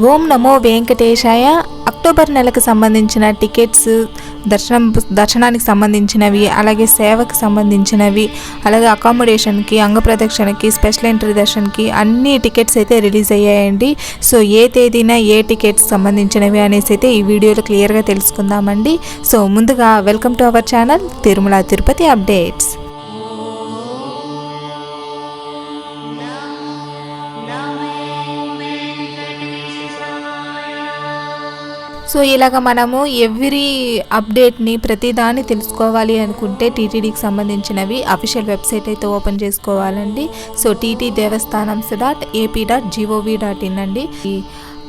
ఓం నమో వెంకటేశాయ. October నెలకు సంబంధించిన tickets, దర్శనానికి సంబంధించినవి, అలాగే సేవకి సంబంధించినవి, అలాగే అకామిడేషన్కి, అంగప్రదక్షిణకి, స్పెషల్ ఎంట్రీ దర్శన్కి అన్ని టికెట్స్ అయితే రిలీజ్ అయ్యాయండి. సో ఏ తేదీన ఏ టికెట్స్ సంబంధించినవి అనేసి అయితే ఈ వీడియోలో క్లియర్గా తెలుసుకుందామండి. సో ముందుగా welcome to our channel Tirumala Tirupati updates. So ఇలాగ మనము ఎవ్రీ అప్డేట్ని ప్రతిదాన్ని తెలుసుకోవాలి అనుకుంటే టీటీడీకి సంబంధించినవి అఫీషియల్ వెబ్సైట్ అయితే ఓపెన్ చేసుకోవాలండి. సో ttdevastanam.ap.gov.in అండి ఈ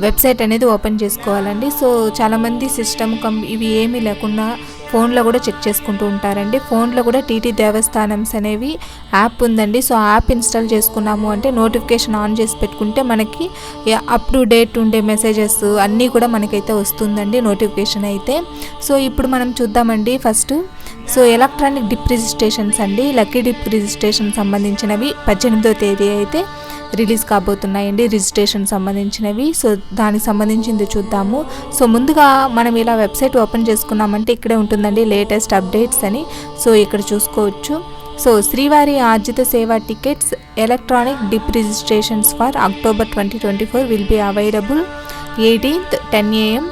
వెబ్సైట్ అనేది ఓపెన్ చేసుకోవాలండి. సో చాలామంది సిస్టమ్ ఇవి ఏమీ లేకుండా ఫోన్లో కూడా చెక్ చేసుకుంటూ ఉంటారండి. ఫోన్లో కూడా టీటీ దేవస్థానమ్స్ అనేవి యాప్ ఉందండి. సో యాప్ ఇన్స్టాల్ చేసుకున్నాము అంటే నోటిఫికేషన్ ఆన్ చేసి పెట్టుకుంటే మనకి అప్ టు డేట్ ఉండే మెసేజెస్ అన్నీ కూడా మనకైతే వస్తుందండి నోటిఫికేషన్ అయితే. సో ఇప్పుడు మనం చూద్దామండి. First so electronic dip registrations అండి. లక్కీ డిప్ రిజిస్ట్రేషన్ సంబంధించినవి 18వ తేదీ అయితే రిలీజ్ కాబోతున్నాయండి రిజిస్ట్రేషన్ సంబంధించినవి. సో దానికి సంబంధించింది చూద్దాము. సో ముందుగా మనం ఇలా వెబ్సైట్ ఓపెన్ చేసుకున్నామంటే ఇక్కడే ఉంటుందండి లేటెస్ట్ అప్డేట్స్ అని. సో ఇక్కడ చూసుకోవచ్చు. So Srivari Arjitha Seva tickets electronic dip registrations for October 2024 will be available 18th 10 AM.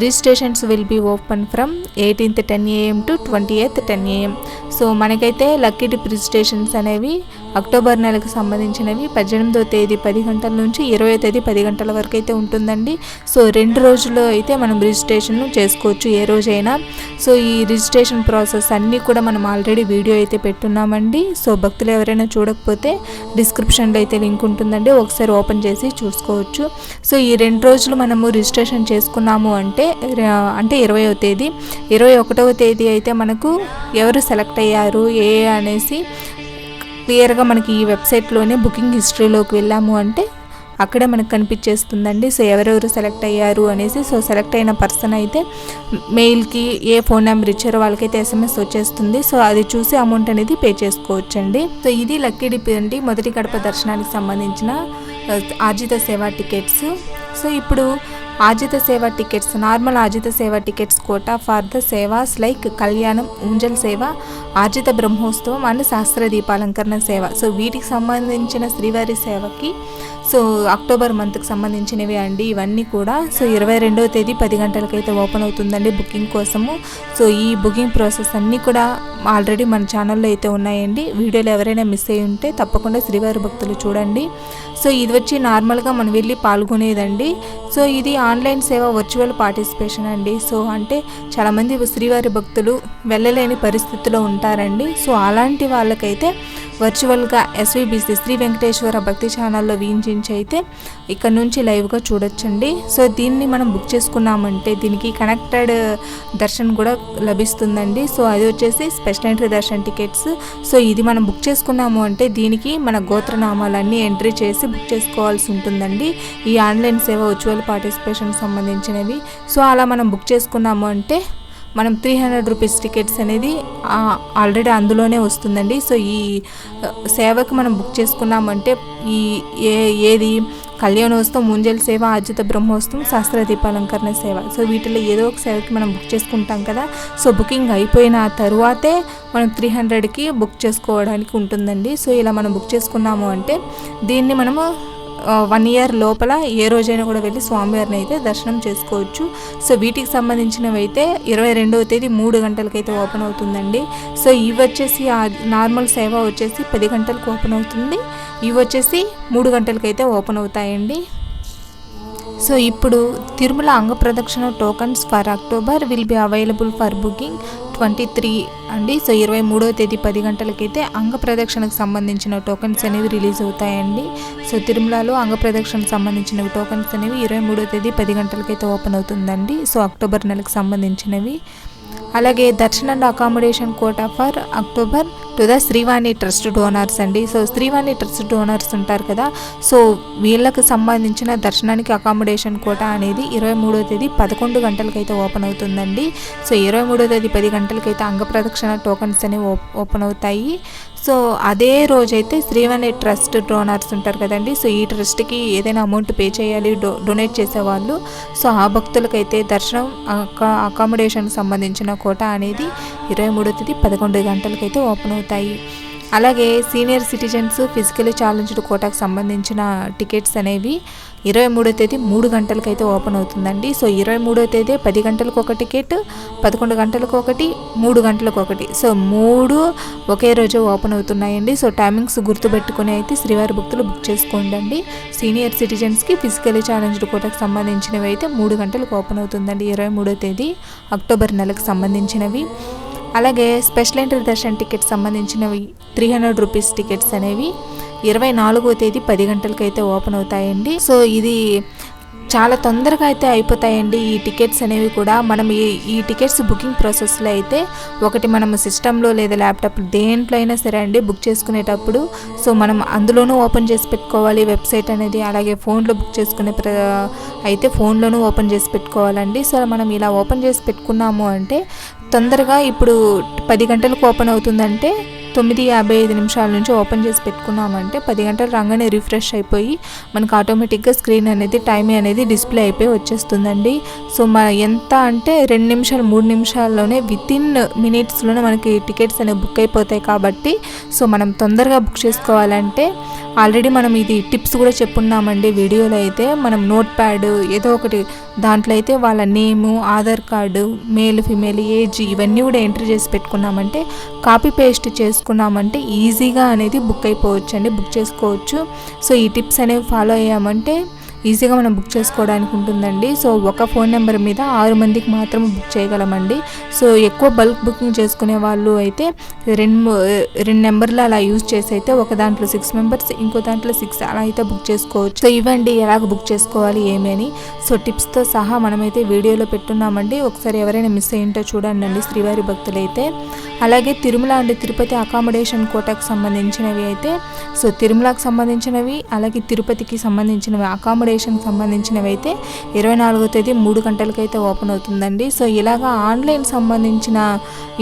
Registrations will be open from 18th 10 AM to 20th 10 AM. So మనకైతే లక్కీ డిప్ రిజిస్ట్రేషన్స్ అనేవి October నెలకు సంబంధించినవి 18వ తేదీ 10 గంటల నుంచి 20వ తేదీ 10 గంటల వరకు అయితే ఉంటుందండి. సో 2 రోజుల్లో అయితే మనం రిజిస్ట్రేషన్ చేసుకోవచ్చు ఏ రోజైనా. సో ఈ రిజిస్ట్రేషన్ ప్రాసెస్ అన్నీ కూడా మనం ఆల్రెడీ వీడియో అయితే పెట్టున్నామండి. సో భక్తులు ఎవరైనా చూడకపోతే డిస్క్రిప్షన్లో అయితే లింక్ ఉంటుందండి, ఒకసారి ఓపెన్ చేసి చూసుకోవచ్చు. సో ఈ 2 రోజులు మనము రిజిస్ట్రేషన్ చేసుకున్నాము అంటే 20వ తేదీ 21వ తేదీ అయితే మనకు ఎవరు సెలెక్ట్ అయ్యారు అనేసి క్లియర్గా మనకి ఈ వెబ్సైట్లోనే బుకింగ్ హిస్టరీలోకి వెళ్ళాము అంటే అక్కడే మనకు కనిపించేస్తుందండి. సో ఎవరెవరు సెలెక్ట్ అయ్యారు అనేసి. సో సెలెక్ట్ అయిన పర్సన్ అయితే మెయిల్కి ఏ ఫోన్ నెంబర్ ఇచ్చారో వాళ్ళకైతే SMS వచ్చేస్తుంది. సో అది చూసి అమౌంట్ అనేది పే చేసుకోవచ్చండి. సో ఇది లక్కీ డిప్ అండి, మొదటి గడప దర్శనానికి సంబంధించిన ఆర్జిత సేవా టికెట్స్. సో ఇప్పుడు ఆర్జిత Seva tickets, normal Arjitha Seva tickets quota for the sevas like Kalyanam, Unjal సేవ, ఆర్జిత బ్రహ్మోత్సవం అండ్ శాస్త్ర దీపాలంకరణ సేవ. సో వీటికి సంబంధించిన శ్రీవారి సేవకి సో అక్టోబర్ మంత్కి సంబంధించినవి అండి ఇవన్నీ కూడా. సో 22వ తేదీ 10 గంటలకైతే ఓపెన్ అవుతుందండి బుకింగ్ కోసము. సో ఈ బుకింగ్ ప్రాసెస్ అన్నీ కూడా ఆల్రెడీ మన ఛానల్లో అయితే ఉన్నాయండి. వీడియోలు ఎవరైనా మిస్ అయ్యి ఉంటే తప్పకుండా శ్రీవారి భక్తులు చూడండి. సో ఇది వచ్చి నార్మల్గా మనం వెళ్ళి పాల్గొనేదండి. సో ఇది ఆన్లైన్ సేవ వర్చువల్ పార్టిసిపేషన్ అండి. సో అంటే చాలామంది శ్రీవారి భక్తులు వెళ్ళలేని పరిస్థితిలో ఉంటారండి. సో అలాంటి వాళ్ళకైతే వర్చువల్గా SVBC శ్రీ వెంకటేశ్వర భక్తి ఛానల్లో వీక్షించి అయితే ఇక్కడ నుంచి లైవ్గా చూడొచ్చండి. సో దీన్ని మనం బుక్ చేసుకున్నామంటే దీనికి కనెక్టెడ్ దర్శన్ కూడా లభిస్తుందండి. సో అది వచ్చేసి special entry Darshan tickets. So ఇది మనం బుక్ చేసుకున్నాము అంటే దీనికి మన గోత్రనామాలన్నీ ఎంట్రీ చేసి బుక్ చేసుకోవాల్సి ఉంటుందండి ఈ ఆన్లైన్ సేవ వర్చువల్ పార్టిసిపేషన్ సంబంధించినవి. సో అలా మనం బుక్ చేసుకున్నాము అంటే మనం 300 రూపీస్ టికెట్స్ అనేది ఆల్రెడీ అందులోనే వస్తుందండి. సో ఈ సేవకి మనం బుక్ చేసుకున్నామంటే ఈ ఏది కళ్యాణోత్సవం, ఊంజల్ సేవ, ఆర్జిత బ్రహ్మోత్సవం, శాస్త్ర దీపాలంకరణ సేవ. సో వీటిలో ఏదో ఒక సేవకి మనం బుక్ చేసుకుంటాం కదా. సో బుకింగ్ అయిపోయిన తరువాతే మనం 300కి బుక్ చేసుకోవడానికి ఉంటుందండి. సో ఇలా మనం బుక్ చేసుకున్నాము అంటే దీన్ని మనము 1 year లోపల ఏ రోజైనా కూడా వెళ్ళి స్వామివారిని అయితే దర్శనం చేసుకోవచ్చు. సో వీటికి సంబంధించినవి అయితే 22వ తేదీ 3 గంటలకైతే ఓపెన్ అవుతుందండి. సో ఇవి వచ్చేసి నార్మల్ సేవ వచ్చేసి 10 గంటలకు ఓపెన్ అవుతుంది. ఇవి వచ్చేసి 3 గంటలకైతే ఓపెన్ అవుతాయండి. సో ఇప్పుడు తిరుమల అంగప్రదక్షిణ tokens for October will be available for booking 23 అండి. సో 23వ తేదీ 10 గంటలకైతే అంగప్రదక్షిణకు సంబంధించిన టోకన్స్ అనేవి రిలీజ్ అవుతాయండి. సో తిరుమలలో అంగప్రదక్షిణకు సంబంధించిన టోకన్స్ అనేవి 23వ తేదీ 10 గంటలకైతే ఓపెన్ అవుతుందండి. సో అక్టోబర్ నెలకు సంబంధించినవి. అలాగే darshan and accommodation quota for October to the Srivani trust donors అండి. సో శ్రీవాణి ట్రస్ట్ డోనర్స్ ఉంటారు కదా, సో వీళ్ళకి సంబంధించిన దర్శనానికి అకామిడేషన్ కోటా అనేది 23వ తేదీ 11 గంటలకైతే ఓపెన్ అవుతుందండి. సో 23వ తేదీ 10 గంటలకైతే అంగప్రదక్షిణ టోకన్స్ అనేవి ఓపెన్ అవుతాయి. సో అదే రోజైతే శ్రీవాణి ట్రస్ట్ డోనర్స్ ఉంటారు కదండి, సో ఈ ట్రస్ట్కి ఏదైనా అమౌంట్ పే చేయాలి డొనేట్ చేసేవాళ్ళు, సో ఆ భక్తులకైతే దర్శనం అకామిడేషన్ సంబంధించిన కోటా అనేది 23వ తేదీ 11 గంటలకైతే ఓపెన్ అవుతాయి. అలాగే సీనియర్ సిటిజన్స్ ఫిజికలీ ఛాలెంజ్డ్ కోటాకు సంబంధించిన టికెట్స్ అనేవి 23వ తేదీ 3 గంటలకైతే ఓపెన్ అవుతుందండి. సో 23వ తేదీ 10 గంటలకు ఒక టికెట్, 11 గంటలకు ఒకటి, 3 గంటలకు ఒకటి, సో 3 ఒకే రోజు ఓపెన్ అవుతున్నాయండి. సో టైమింగ్స్ గుర్తుపెట్టుకుని అయితే శ్రీవారి భక్తులు బుక్ చేసుకోండి. సీనియర్ సిటిజన్స్కి ఫిజికలీ ఛాలెంజ్డ్ కోటాకు సంబంధించినవి అయితే 3 గంటలకు ఓపెన్ అవుతుందండి 23వ తేదీ అక్టోబర్ నెలకు సంబంధించినవి. అలాగే స్పెషల్ ఎంట్రీ దర్శన్ టికెట్స్ సంబంధించినవి 300 రూపీస్ టికెట్స్ అనేవి 24వ తేదీ 10 గంటలకైతే ఓపెన్ అవుతాయండి. సో ఇది చాలా తొందరగా అయితే అయిపోతాయండి ఈ టికెట్స్ అనేవి కూడా. మనం ఈ టికెట్స్ బుకింగ్ ప్రాసెస్లో అయితే ఒకటి మనం సిస్టంలో లేదా ల్యాప్టాప్ దేంట్లో అయినా సరే అండి బుక్ చేసుకునేటప్పుడు సో మనం అందులోనూ ఓపెన్ చేసి పెట్టుకోవాలి వెబ్సైట్ అనేది. అలాగే ఫోన్లో బుక్ చేసుకునే అయితే ఫోన్లోనూ ఓపెన్ చేసి పెట్టుకోవాలండి. సో మనం ఇలా ఓపెన్ చేసి పెట్టుకున్నాము అంటే తొందరగా ఇప్పుడు 10 గంటలకు ఓపెన్ అవుతుందంటే 9:55 నుంచి ఓపెన్ చేసి పెట్టుకున్నామంటే 10 గంటలు రాగానే రిఫ్రెష్ అయిపోయి మనకు ఆటోమేటిక్గా స్క్రీన్ అనేది టైం అనేది డిస్ప్లే అయిపోయి వచ్చేస్తుందండి. సో ఎంత అంటే 2 నిమిషాలు 3 నిమిషాల్లోనే వితిన్ మినిట్స్లోనే మనకి టికెట్స్ అనేవి బుక్ అయిపోతాయి. కాబట్టి సో మనం తొందరగా బుక్ చేసుకోవాలంటే ఆల్రెడీ మనం ఇది టిప్స్ కూడా చెప్పున్నామండి వీడియోలో అయితే. మనం నోట్ ప్యాడ్ ఏదో ఒకటి దాంట్లో అయితే వాళ్ళ name, Aadhaar card, male female age ఇవన్నీ కూడా ఎంట్రీ చేసి పెట్టుకున్నామంటే కాపీ పేస్ట్ చేసుకున్నామంటే ఈజీగా అనేది బుక్ అయిపోవచ్చు బుక్ చేసుకోవచ్చు. సో ఈ టిప్స్ అనేవి ఫాలో అయ్యామంటే ఈజీగా మనం బుక్ చేసుకోవడానికి ఉంటుందండి. సో ఒక ఫోన్ నెంబర్ మీద 6 మందికి మాత్రమే బుక్ చేయగలమండి. సో ఎక్కువ బల్క్ బుకింగ్ చేసుకునే వాళ్ళు అయితే రెండు నెంబర్లు అలా యూజ్ చేసి అయితే ఒక దాంట్లో 6 మెంబర్స్ ఇంకో దాంట్లో 6 అలా అయితే బుక్ చేసుకోవచ్చు. సో ఇవ్వండి ఎలాగ బుక్ చేసుకోవాలి ఏమి అని సో టిప్స్తో సహా మనమైతే వీడియోలో పెట్టున్నామండి. ఒకసారి ఎవరైనా మిస్ అయ్యింటో చూడండి శ్రీవారి భక్తులు అయితే. అలాగే తిరుమల అండ్ తిరుపతి అకామిడేషన్ కోటాకు సంబంధించినవి అయితే సో తిరుమలకు సంబంధించినవి అలాగే తిరుపతికి సంబంధించినవి అకామిడేషన్ సంబంధించినవి అయితే 24వ తేదీ 3 గంటలకైతే ఓపెన్ అవుతుందండి. సో ఇలాగా ఆన్లైన్ సంబంధించిన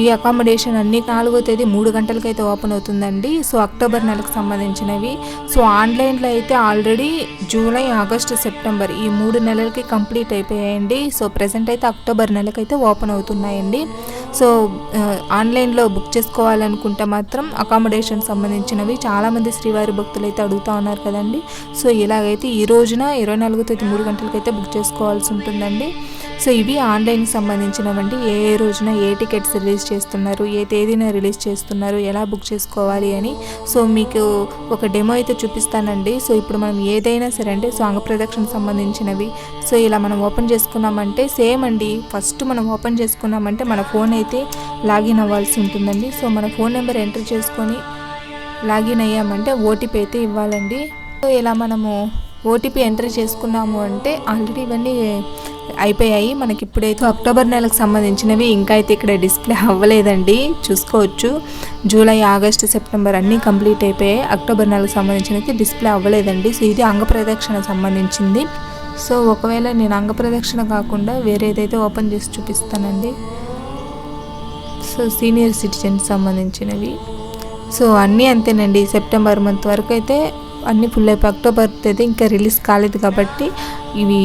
ఈ అకామిడేషన్ అన్ని 4వ తేదీ 3 గంటలకైతే ఓపెన్ అవుతుందండి. సో అక్టోబర్ నెలకు సంబంధించినవి. సో ఆన్లైన్లో అయితే ఆల్రెడీ జూలై, ఆగస్టు, సెప్టెంబర్ ఈ 3 నెలలకి కంప్లీట్ అయిపోయాయండి. సో ప్రజెంట్ అయితే అక్టోబర్ నెలకైతే ఓపెన్ అవుతున్నాయండి. సో ఆన్లైన్లో బుక్ చేసుకోవాలనుకుంటే మాత్రం అకామిడేషన్ సంబంధించినవి చాలామంది శ్రీవారి భక్తులు అయితే అడుగుతూ ఉన్నారు కదండి. సో ఇలాగైతే ఈ రోజున 24వ తేదీ 3 గంటలకైతే బుక్ చేసుకోవాల్సి ఉంటుందండి. సో ఇవి ఆన్లైన్కి సంబంధించినవండి. ఏ రోజున ఏ టికెట్స్ రిలీజ్ చేస్తున్నారు, ఏ తేదీన రిలీజ్ చేస్తున్నారు, ఎలా బుక్ చేసుకోవాలి అని. సో మీకు ఒక డెమో అయితే చూపిస్తానండి. సో ఇప్పుడు మనం ఏదైనా సరే అంటే సో అంగప్రదక్షిణ సంబంధించినవి సో ఇలా మనం ఓపెన్ చేసుకున్నామంటే సేమ్ అండి. ఫస్ట్ మనం ఓపెన్ చేసుకున్నామంటే మన ఫోన్ అయితే లాగిన్ అవ్వాల్సి ఉంటుందండి. సో మన ఫోన్ నెంబర్ ఎంటర్ చేసుకొని లాగిన్ అయ్యామంటే ఓటీపీ అయితే ఇవ్వాలండి. సో ఇలా మనము ఓటీపీ ఎంటర్ చేసుకున్నాము అంటే ఆల్రెడీ ఇవన్నీ అయిపోయాయి. మనకి ఇప్పుడైతే అక్టోబర్ నెలకు సంబంధించినవి ఇంకా అయితే ఇక్కడ డిస్ప్లే అవ్వలేదండి, చూసుకోవచ్చు. జూలై, ఆగస్టు, సెప్టెంబర్ అన్నీ కంప్లీట్ అయిపోయాయి. అక్టోబర్ నెలకు సంబంధించినవి డిస్ప్లే అవ్వలేదండి. సో ఇది అంగప్రదక్షిణ సంబంధించింది. సో ఒకవేళ నేను అంగప్రదక్షిణ కాకుండా వేరేదైతే ఓపెన్ చేసి చూపిస్తానండి. సో సీనియర్ సిటిజన్స్ సంబంధించినవి సో అన్నీ అంతేనండి. సెప్టెంబర్ మంత్ వరకు అయితే అన్నీ ఫుల్ అయిపోయి అక్టోబర్ అయితే ఇంకా రిలీజ్ కాలేదు కాబట్టి ఇవి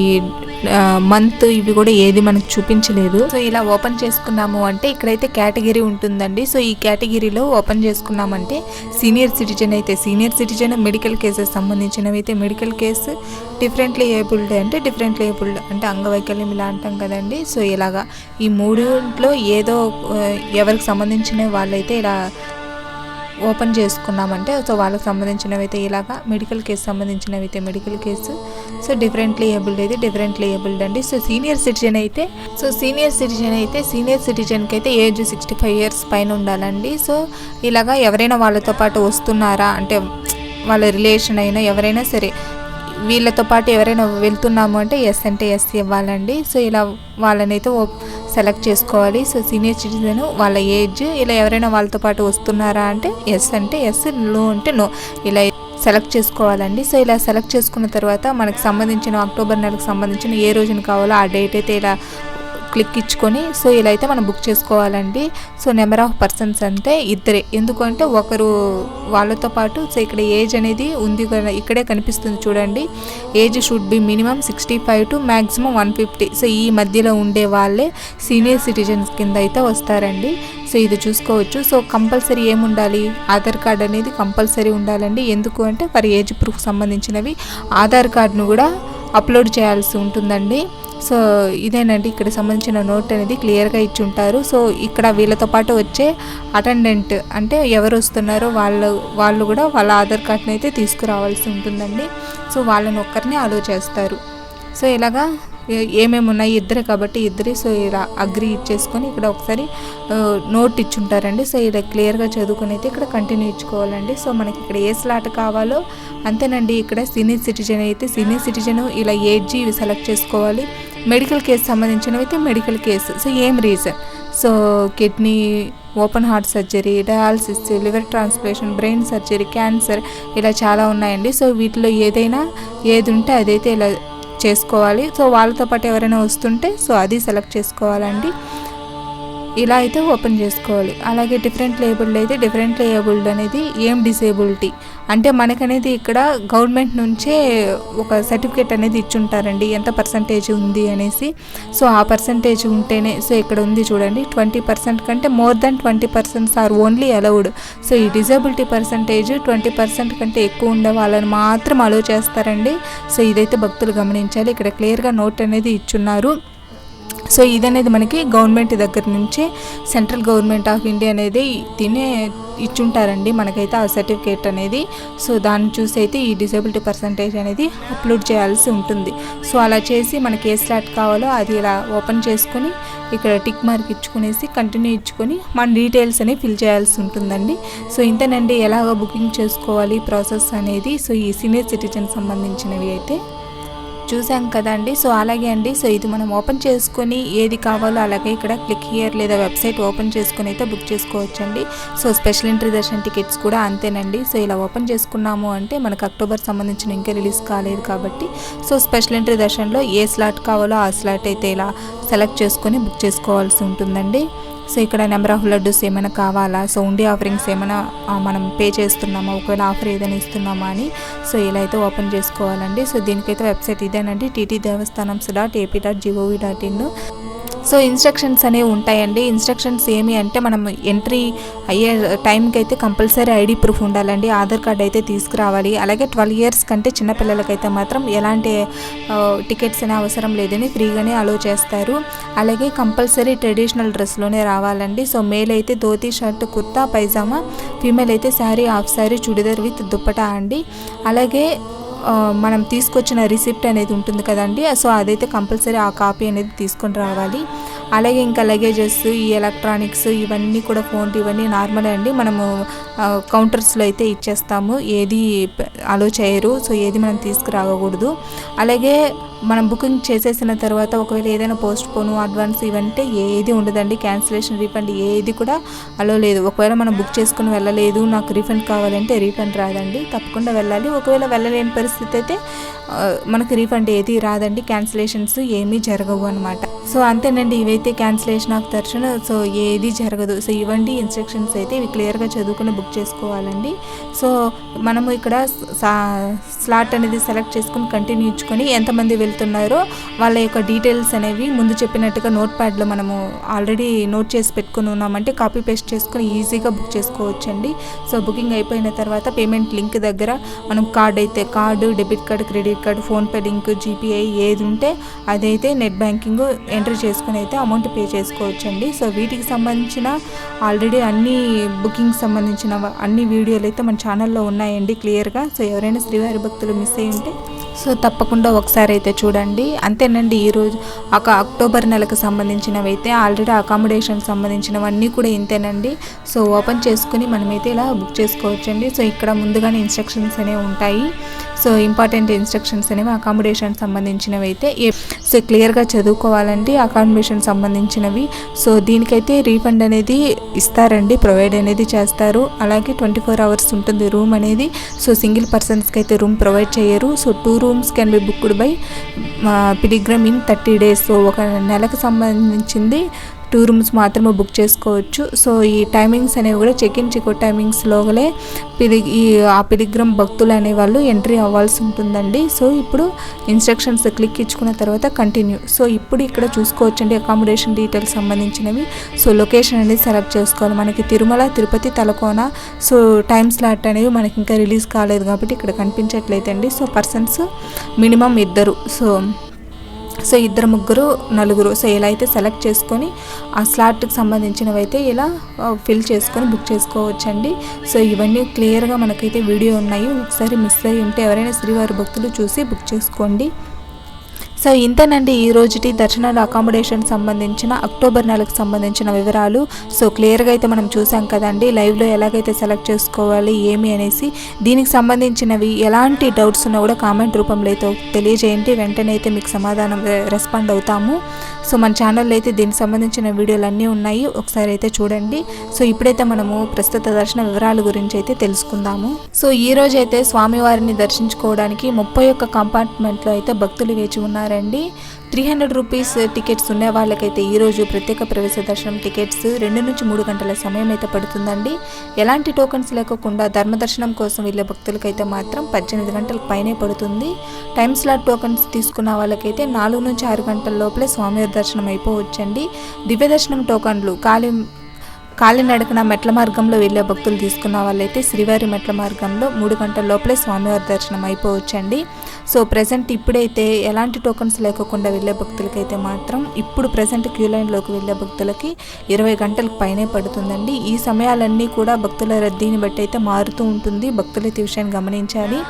మంత్ ఇవి కూడా ఏది మనకు చూపించలేదు. సో ఇలా ఓపెన్ చేసుకున్నాము అంటే ఇక్కడైతే కేటగిరీ ఉంటుందండి. సో ఈ కేటగిరీలో ఓపెన్ చేసుకున్నామంటే సీనియర్ సిటిజన్ అయితే సీనియర్ సిటిజన్, మెడికల్ కేసెస్ సంబంధించినవి అయితే మెడికల్ కేసు, డిఫరెంట్లీ ఏబుల్డ్ అంటే డిఫరెంట్లీ ఏబుల్డ్ అంటే అంగవైకల్యం ఇలా అంటాం కదండి. సో ఇలాగా ఈ మూడింట్లో ఏదో ఎవరికి సంబంధించిన వాళ్ళైతే ఇలా ఓపెన్ చేసుకున్నామంటే సో వాళ్ళకి సంబంధించినవి అయితే ఇలాగా మెడికల్ కేసు సంబంధించినవి అయితే medical case, so differently abled అయితే డిఫరెంట్లీ ఏబుల్డ్ అండి. సో సీనియర్ సిటిజన్కి అయితే ఏజ్ 65 ఇయర్స్ పైన ఉండాలండి. సో ఇలాగా ఎవరైనా వాళ్ళతో పాటు వస్తున్నారా అంటే వాళ్ళ రిలేషన్ అయినా ఎవరైనా సరే వీళ్ళతో పాటు ఎవరైనా వెళ్తున్నాము అంటే ఎస్ అంటే ఎస్ ఇవ్వాలండి. సో ఇలా వాళ్ళనైతే సెలెక్ట్ చేసుకోవాలి. సో సీనియర్ సిటిజన్ వాళ్ళ ఏజ్, ఇలా ఎవరైనా వాళ్ళతో పాటు వస్తున్నారా అంటే ఎస్ అంటే ఎస్, నో అంటే నో, ఇలా సెలెక్ట్ చేసుకోవాలండి. సో ఇలా సెలెక్ట్ చేసుకున్న తర్వాత మనకు సంబంధించిన అక్టోబర్ నెలకు సంబంధించిన ఏ రోజున కావాలో ఆ డేట్ అయితే ఇలా క్లిక్ ఇచ్చుకొని సో ఇలా అయితే మనం బుక్ చేసుకోవాలండి. సో నెంబర్ ఆఫ్ పర్సన్స్ అంటే ఇద్దరే, ఎందుకంటే ఒకరు వాళ్ళతో పాటు సో ఇక్కడ ఏజ్ అనేది ఉంది కదా, ఇక్కడే కనిపిస్తుంది చూడండి. Age should be minimum 65 to maximum 150. So ఈ మధ్యలో ఉండే వాళ్ళే సీనియర్ సిటిజన్స్ కింద అయితే వస్తారండి. సో ఇది చూసుకోవచ్చు. సో కంపల్సరీ ఏముండాలి, ఆధార్ కార్డ్ అనేది కంపల్సరీ ఉండాలండి. ఎందుకు అంటే ఫర్ ఏజ్ ప్రూఫ్ సంబంధించినవి ఆధార్ కార్డును కూడా అప్లోడ్ చేయాల్సి ఉంటుందండి. సో ఇదేనండి ఇక్కడ సంబంధించిన నోట్ అనేది క్లియర్గా ఇచ్చి ఉంటారు. సో ఇక్కడ వీళ్ళతో పాటు వచ్చే అటెండెంట్ అంటే ఎవరు వస్తున్నారో వాళ్ళు కూడా వాళ్ళ ఆధార్ కార్డ్ని అయితే తీసుకురావాల్సి ఉంటుందండి. సో వాళ్ళని ఒక్కరిని అలో చేస్తారు. సో ఇలాగా ఏమేమి ఉన్నాయి, ఇద్దరే కాబట్టి ఇద్దరి. సో ఇలా అగ్రి ఇచ్చేసుకొని ఇక్కడ ఒకసారి నోట్ ఇచ్చుంటారండి. సో ఇలా క్లియర్గా చదువుకొని అయితే ఇక్కడ కంటిన్యూ ఇచ్చుకోవాలండి. సో మనకి ఇక్కడ ఏ స్లాట్ కావాలో అంతేనండి. ఇక్కడ సీనియర్ సిటిజన్ అయితే సీనియర్ సిటిజన్ ఇలా ఏజ్ ఇవి సెలెక్ట్ చేసుకోవాలి. మెడికల్ కేసు సంబంధించినవి అయితే మెడికల్ కేసు. సో ఏం reason, so kidney, open heart surgery, dialysis, liver transplantation, brain surgery, cancer, ఇలా చాలా ఉన్నాయండి. సో వీటిలో ఏది ఉంటే అదైతే ఇలా చేసుకోవాలి. సో వాళ్ళతో పాటు ఎవరైనా వస్తుంటే సో అది సెలెక్ట్ చేసుకోవాలండి. ఇలా అయితే ఓపెన్ చేసుకోవాలి. అలాగే డిఫరెంట్ లేబుల్డ్ అయితే డిఫరెంట్ లేబుల్డ్ అనేది ఏం డిసేబిలిటీ అంటే మనకనేది ఇక్కడ గవర్నమెంట్ నుంచే ఒక సర్టిఫికేట్ అనేది ఇచ్చుంటారండి ఎంత పర్సంటేజ్ ఉంది అనేసి. సో ఆ పర్సంటేజ్ ఉంటేనే, సో ఇక్కడ ఉంది చూడండి 20% కంటే more than 20% are only allowed. So ఈ డిజేబిలిటీ పర్సంటేజ్ 20% కంటే ఎక్కువ ఉండే వాళ్ళని మాత్రం అలౌ చేస్తారండి. సో ఇదైతే భక్తులు గమనించాలి. ఇక్కడ క్లియర్గా నోట్ అనేది ఇచ్చున్నారు. సో ఇదనేది మనకి గవర్నమెంట్ దగ్గర నుంచే సెంట్రల్ గవర్నమెంట్ ఆఫ్ ఇండియా అనేది దీన్ని ఇచ్చుంటారండి మనకైతే ఆ సర్టిఫికేట్ అనేది. సో దాన్ని చూసి అయితే ఈ డిసేబిలిటీ పర్సంటేజ్ అనేది అప్లోడ్ చేయాల్సి ఉంటుంది. సో అలా చేసి మనకి ఏ స్లాట్ కావాలో అది ఇలా ఓపెన్ చేసుకొని ఇక్కడ టిక్ మార్క్ ఇచ్చుకునేసి కంటిన్యూ ఇచ్చుకొని మన డీటెయిల్స్ అనేవి ఫిల్ చేయాల్సి ఉంటుందండి. సో ఇంతేనండి ఎలాగ బుకింగ్ చేసుకోవాలి ప్రాసెస్ అనేది. సో ఈ సీనియర్ సిటిజన్ సంబంధించినవి అయితే చూసాం కదండి. సో అలాగే అండి, సో ఇది మనం ఓపెన్ చేసుకొని ఏది కావాలో అలాగే ఇక్కడ క్లిక్ హియర్ లేదా వెబ్సైట్ ఓపెన్ చేసుకొని అయితే బుక్ చేసుకోవచ్చండి. So special entry Darshan tickets కూడా అంతేనండి. సో ఇలా ఓపెన్ చేసుకున్నాము అంటే మనకు అక్టోబర్ సంబంధించిన ఇంకా రిలీజ్ కాలేదు కాబట్టి సో స్పెషల్ ఎంట్రీ దర్శన్లో ఏ స్లాట్ కావాలో ఆ స్లాట్ అయితే ఇలా సెలెక్ట్ చేసుకొని బుక్ చేసుకోవాల్సి ఉంటుందండి. సో ఇక్కడ నెంబర్ ఆఫ్ లడ్డూస్ ఏమైనా కావాలా, సో ఉండి ఆఫరింగ్స్ ఏమైనా మనం పే చేస్తున్నామా, ఒకవేళ ఆఫర్ ఏదైనా ఇస్తున్నామా అని సో ఇలా అయితే ఓపెన్ చేసుకోవాలండి. సో దీనికైతే వెబ్సైట్ ఇదేనండి ttdevastanams.ap.gov.in. సో ఇన్స్ట్రక్షన్స్ అనేవి ఉంటాయండి. ఇన్స్ట్రక్షన్స్ ఏమి అంటే మనం ఎంట్రీ అయ్యే టైంకి అయితే కంపల్సరీ ఐడి ప్రూఫ్ ఉండాలండి, ఆధార్ కార్డ్ అయితే తీసుకురావాలి. అలాగే 12 years కంటే చిన్నపిల్లలకైతే మాత్రం ఎలాంటి టికెట్స్ అనే అవసరం లేదని ఫ్రీగానే అలో చేస్తారు. అలాగే కంపల్సరీ ట్రెడిషనల్ డ్రెస్లోనే రావాలండి. సో మేల్ అయితే ధోతి, షర్ట్, కుర్తా, పైజామా, ఫీమేల్ అయితే శారీ, హాఫ్ శారీ, చుడిదార్ విత్ దుప్పటా అండి. అలాగే మనం తీసుకొచ్చిన రిసిప్ట్ అనేది ఉంటుంది కదండి. సో అదైతే కంపల్సరీ ఆ కాపీ అనేది తీసుకొని రావాలి. అలాగే ఇంకా లగేజెస్, ఈ ఎలక్ట్రానిక్స్ ఇవన్నీ కూడా ఫోన్ ఇవన్నీ నార్మలే అండి. మనము కౌంటర్స్లో అయితే ఇచ్చేస్తాము, ఏది అలో చేయరు. సో ఏది మనం తీసుకురాకూడదు. అలాగే మనం బుకింగ్ చేసేసిన తర్వాత ఒకవేళ ఏదైనా పోస్ట్ పోను, అడ్వాన్స్ ఇవంటే ఏది ఉండదండి. క్యాన్సిలేషన్, రీఫండ్ ఏది కూడా అలో లేదు. ఒకవేళ మనం బుక్ చేసుకుని వెళ్ళలేదు, నాకు రీఫండ్ కావాలంటే రీఫండ్ రాదండి, తప్పకుండా వెళ్ళాలి. ఒకవేళ వెళ్ళలేని పరిస్థితి అయితే మనకు రీఫండ్ ఏది రాదండి, క్యాన్సిలేషన్స్ ఏమీ జరగవు అనమాట. సో అంతేనండి, ఇవైతే క్యాన్సిలేషన్ ఆఫ్ దర్శన్ సో ఏది జరగదు. సో ఇవ్వండి ఇన్స్ట్రక్షన్స్ అయితే ఇవి క్లియర్గా చదువుకుని బుక్ చేసుకోవాలండి. సో మనము ఇక్కడ స్లాట్ అనేది సెలెక్ట్ చేసుకుని కంటిన్యూ ఇచ్చుకొని ఎంతమంది వెళ్తున్నారో వాళ్ళ యొక్క డీటెయిల్స్ అనేవి ముందు చెప్పినట్టుగా నోట్ ప్యాడ్లో మనము ఆల్రెడీ నోట్ చేసి పెట్టుకుని ఉన్నామంటే కాపీ పేస్ట్ చేసుకుని ఈజీగా బుక్ చేసుకోవచ్చండి. సో బుకింగ్ అయిపోయిన తర్వాత పేమెంట్ లింక్ దగ్గర మనం కార్డ్ అయితే card, debit card, credit card, PhonePe link, GPI ఏది ఉంటే అదైతే నెట్ బ్యాంకింగ్ ఎంట్రీ చేసుకుని అయితే అమౌంట్ పే చేసుకోవచ్చండి. సో వీటికి సంబంధించిన ఆల్రెడీ అన్ని బుకింగ్ సంబంధించిన అన్ని వీడియోలు అయితే మన ఛానల్లో ఉన్నాయండి క్లియర్గా. సో ఎవరైనా శ్రీవారి భక్తులు మిస్ అయ్యి ఉంటే సో తప్పకుండా ఒకసారి అయితే చూడండి. అంతేనండి, ఈరోజు అక్టోబర్ నెలకు సంబంధించినవి అయితే ఆల్రెడీ అకామిడేషన్ సంబంధించినవన్నీ కూడా ఇంతేనండి. సో ఓపెన్ చేసుకుని మనమైతే ఇలా బుక్ చేసుకోవచ్చండి. సో ఇక్కడ ముందుగానే ఇన్స్ట్రక్షన్స్ అనేవి ఉంటాయి. సో ఇంపార్టెంట్ ఇన్స్ట్రక్షన్స్ అనేవి అకామిడేషన్ సంబంధించినవి అయితే సో క్లియర్గా చదువుకోవాలండి అకామిడేషన్ సంబంధించినవి. సో దీనికైతే రీఫండ్ అనేది ఇస్తారండి, ప్రొవైడ్ అనేది చేస్తారు. అలాగే 24 hours ఉంటుంది రూమ్ అనేది. సో సింగిల్ పర్సన్స్కి అయితే రూమ్ ప్రొవైడ్ చేయరు. So 2 rooms can be booked by pilgrim in 30 days. So ఒక నెలకు సంబంధించింది 2 rooms మాత్రమే బుక్ చేసుకోవచ్చు. సో ఈ టైమింగ్స్ అనేవి కూడా చెక్అవుట్ టైమింగ్స్లోగలే ఆ పిలిగ్రమ్ భక్తులు అనేవాళ్ళు ఎంట్రీ అవ్వాల్సి ఉంటుందండి. సో ఇప్పుడు ఇన్స్ట్రక్షన్స్ క్లిక్ ఇచ్చుకున్న తర్వాత కంటిన్యూ. సో ఇప్పుడు ఇక్కడ చూసుకోవచ్చండి అకామిడేషన్ డీటెయిల్స్ సంబంధించినవి. సో లొకేషన్ అనేది సెలెక్ట్ చేసుకోవాలి. మనకి Tirumala, Tirupati, Talakona. So time slot అనేవి మనకి ఇంకా రిలీజ్ కాలేదు కాబట్టి ఇక్కడ కనిపించట్లేదండి. So persons minimum 2. So 2, 3, 4. So ఇలా అయితే సెలెక్ట్ చేసుకొని ఆ స్లాట్కి సంబంధించినవి అయితే ఇలా ఫిల్ చేసుకొని బుక్ చేసుకోవచ్చండి. సో ఇవన్నీ క్లియర్గా మనకైతే వీడియో ఉన్నాయి. ఒకసారి మిస్ అయ్యి ఉంటే ఎవరైనా శ్రీవారి భక్తులు చూసి బుక్ చేసుకోండి. సో ఇంతేనండి ఈ రోజుటి దర్శనాలు అకామిడేషన్ సంబంధించిన అక్టోబర్ నెలకు సంబంధించిన వివరాలు. సో క్లియర్గా అయితే మనం చూసాం కదండి లైవ్లో ఎలాగైతే సెలెక్ట్ చేసుకోవాలి ఏమి అనేసి. దీనికి సంబంధించినవి ఎలాంటి డౌట్స్ ఉన్నా కూడా కామెంట్ రూపంలో అయితే తెలియజేయండి, వెంటనే అయితే మీకు సమాధానం రెస్పాండ్ అవుతాము. సో మన ఛానల్లో అయితే దీనికి సంబంధించిన వీడియోలు అన్నీ ఉన్నాయి, ఒకసారి అయితే చూడండి. సో ఇప్పుడైతే మనము ప్రస్తుత దర్శన వివరాల గురించి అయితే తెలుసుకుందాము. సో ఈ రోజు అయితే స్వామివారిని దర్శించుకోవడానికి 31 కంపార్ట్మెంట్లో అయితే భక్తులు వేచి ఉన్నారండి. 300 రూపీస్ టికెట్స్ ఉన్న వాళ్ళకైతే ఈరోజు ప్రత్యేక ప్రవేశ దర్శనం టికెట్స్ 2 నుంచి 3 గంటల సమయం అయితే పడుతుందండి. ఎలాంటి టోకన్స్ లేకుండా ధర్మదర్శనం కోసం వెళ్ళే భక్తులకైతే మాత్రం 18 గంటల పైనే పడుతుంది. టైమ్ స్లాట్ టోకన్స్ తీసుకున్న వాళ్ళకైతే 4 నుంచి 6 గంటల లోపలే స్వామివారి దర్శనం అయిపోవచ్చండి. దివ్య దర్శనం టోకన్లు కాలినడకన మెట్ల మార్గంలో వెళ్ళే భక్తులు తీసుకున్న వాళ్ళైతే శ్రీవారి మెట్ల మార్గంలో 3 గంటల లోపలే స్వామివారి దర్శనం అయిపోవచ్చండి. సో ప్రజెంట్ ఇప్పుడైతే ఎలాంటి టోకన్స్ లేకుండా వెళ్ళే భక్తులకైతే మాత్రం ఇప్పుడు ప్రజెంట్ క్యూ లైన్లోకి వెళ్ళే భక్తులకి 20 గంటలకు పైనే పడుతుందండి. ఈ సమయాలన్నీ కూడా భక్తుల రద్దీని బట్టి అయితే మారుతూ ఉంటుంది, భక్తులైతే విషయాన్ని గమనించాలి.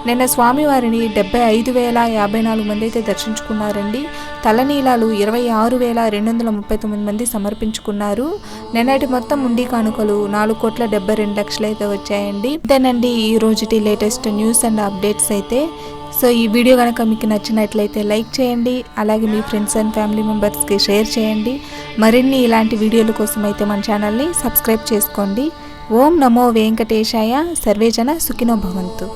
నిన్న స్వామివారిని 75,054 మంది అయితే దర్శించుకున్నారండి. తలనీలాలు 26,239 మంది సమర్పించుకున్నారు. నిన్నటి మొత్తం ఉండి కానుకలు 4,72,00,000 అయితే వచ్చాయండి. ఇదేనండి ఈ రోజుటి లేటెస్ట్ న్యూస్ అండ్ అప్డేట్స్ అయితే. సో ఈ వీడియో కనుక మీకు నచ్చినట్లయితే లైక్ చేయండి, అలాగే మీ ఫ్రెండ్స్ అండ్ ఫ్యామిలీ మెంబర్స్కి షేర్ చేయండి. మరిన్ని ఇలాంటి వీడియోల కోసం అయితే మన ఛానల్ని సబ్స్క్రైబ్ చేసుకోండి. ఓం నమో వెంకటేశాయ. సర్వేజన సుఖినో భవంతు.